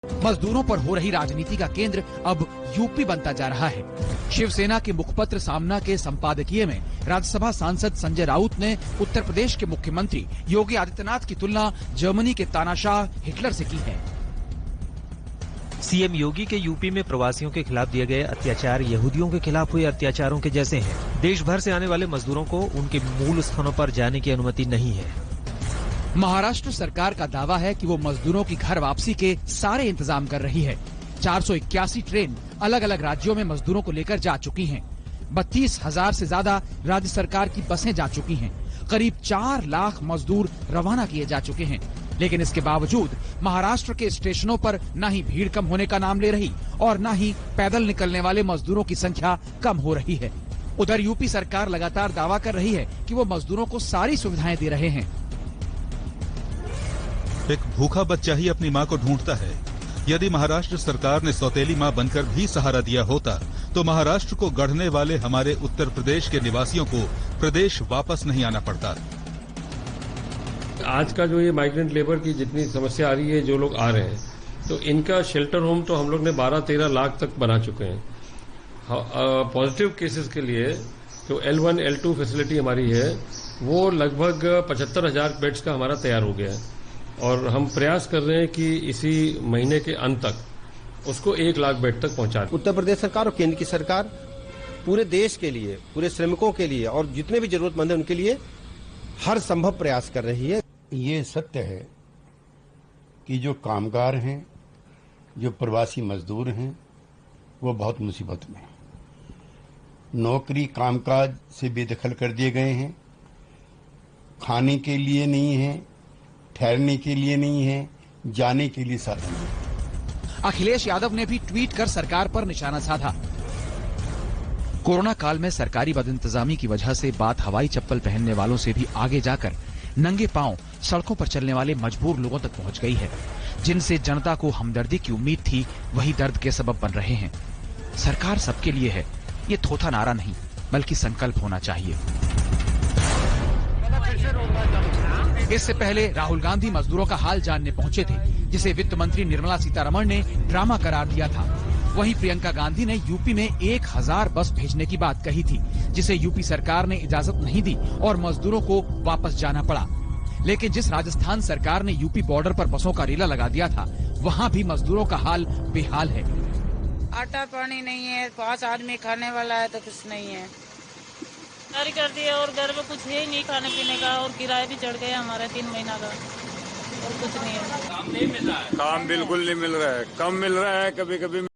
मजदूरों पर हो रही राजनीति का केंद्र अब यूपी बनता जा रहा है। शिवसेना के मुखपत्र सामना के संपादकीय में राज्यसभा सांसद संजय राउत ने उत्तर प्रदेश के मुख्यमंत्री योगी आदित्यनाथ की तुलना जर्मनी के तानाशाह हिटलर से की है। सीएम योगी के यूपी में प्रवासियों के खिलाफ दिए गए अत्याचार यहूदियों के खिलाफ हुए अत्याचारों के जैसे हैं। देश भर से आने वाले मजदूरों को उनके मूल स्थानों पर जाने की अनुमति नहीं है। महाराष्ट्र सरकार का दावा है कि वो मजदूरों की घर वापसी के सारे इंतजाम कर रही है। 481 ट्रेन अलग अलग राज्यों में मजदूरों को लेकर जा चुकी हैं। 32,000 से ज्यादा राज्य सरकार की बसें जा चुकी हैं। करीब 4 लाख मजदूर रवाना किए जा चुके हैं। लेकिन इसके बावजूद महाराष्ट्र के स्टेशनों पर न ही भीड़ कम होने का नाम ले रही और न ही पैदल निकलने वाले मजदूरों की संख्या कम हो रही है। उधर यूपी सरकार लगातार दावा कर रही है कि वो मजदूरों को सारी सुविधाएं दे रहे हैं। एक भूखा बच्चा ही अपनी मां को ढूंढता है। यदि महाराष्ट्र सरकार ने सौतेली मां बनकर भी सहारा दिया होता तो महाराष्ट्र को गढ़ने वाले हमारे उत्तर प्रदेश के निवासियों को प्रदेश वापस नहीं आना पड़ता। आज का जो ये माइग्रेंट लेबर की जितनी समस्या आ रही है, जो लोग आ रहे हैं, तो इनका शेल्टर होम तो हम लोग ने 12-13 लाख तक बना चुके हैं। पॉजिटिव केसेस के लिए जो L1, L2 फैसिलिटी हमारी है वो लगभग 75,000 बेड्स का हमारा तैयार हो गया है और हम प्रयास कर रहे हैं कि इसी महीने के अंत तक उसको 1 लाख बेड तक पहुंचा दें। उत्तर प्रदेश सरकार और केंद्र की सरकार पूरे देश के लिए, पूरे श्रमिकों के लिए और जितने भी जरूरतमंद हैं उनके लिए हर संभव प्रयास कर रही है। ये सत्य है कि जो कामगार हैं, जो प्रवासी मजदूर हैं, वो बहुत मुसीबत में हैं। नौकरी कामकाज से बेदखल कर दिए गए हैं। खाने के लिए नहीं है, ठहरने के लिए नहीं है, जाने के लिए साधन है। अखिलेश यादव ने भी ट्वीट कर सरकार पर निशाना साधा। कोरोना काल में सरकारी बदइंतजामी की वजह से बात हवाई चप्पल पहनने वालों से भी आगे जाकर नंगे पांव सड़कों पर चलने वाले मजबूर लोगों तक पहुंच गई है। जिनसे जनता को हमदर्दी की उम्मीद थी, वही दर्द के सबब बन रहे हैं। सरकार सबके लिए है, ये थोथा नारा नहीं बल्कि संकल्प होना चाहिए। इससे पहले राहुल गांधी मजदूरों का हाल जानने पहुंचे थे, जिसे वित्त मंत्री निर्मला सीतारमण ने ड्रामा करार दिया था। वहीं प्रियंका गांधी ने यूपी में 1000 बस भेजने की बात कही थी, जिसे यूपी सरकार ने इजाजत नहीं दी और मजदूरों को वापस जाना पड़ा। लेकिन जिस राजस्थान सरकार ने यूपी बॉर्डर पर बसों का रेला लगा दिया था, वहां भी मजदूरों का हाल बेहाल है। आटा पानी नहीं है, 5 आदमी खाने वाला है तो कुछ नहीं है। जारी कर दिया और घर में कुछ है ही नहीं खाने पीने का और किराया भी चढ़ गया हमारा 3 महीना का और कुछ नहीं है। काम नहीं मिल रहा है। काम बिल्कुल नहीं मिल रहा है, कम मिल रहा है, कभी कभी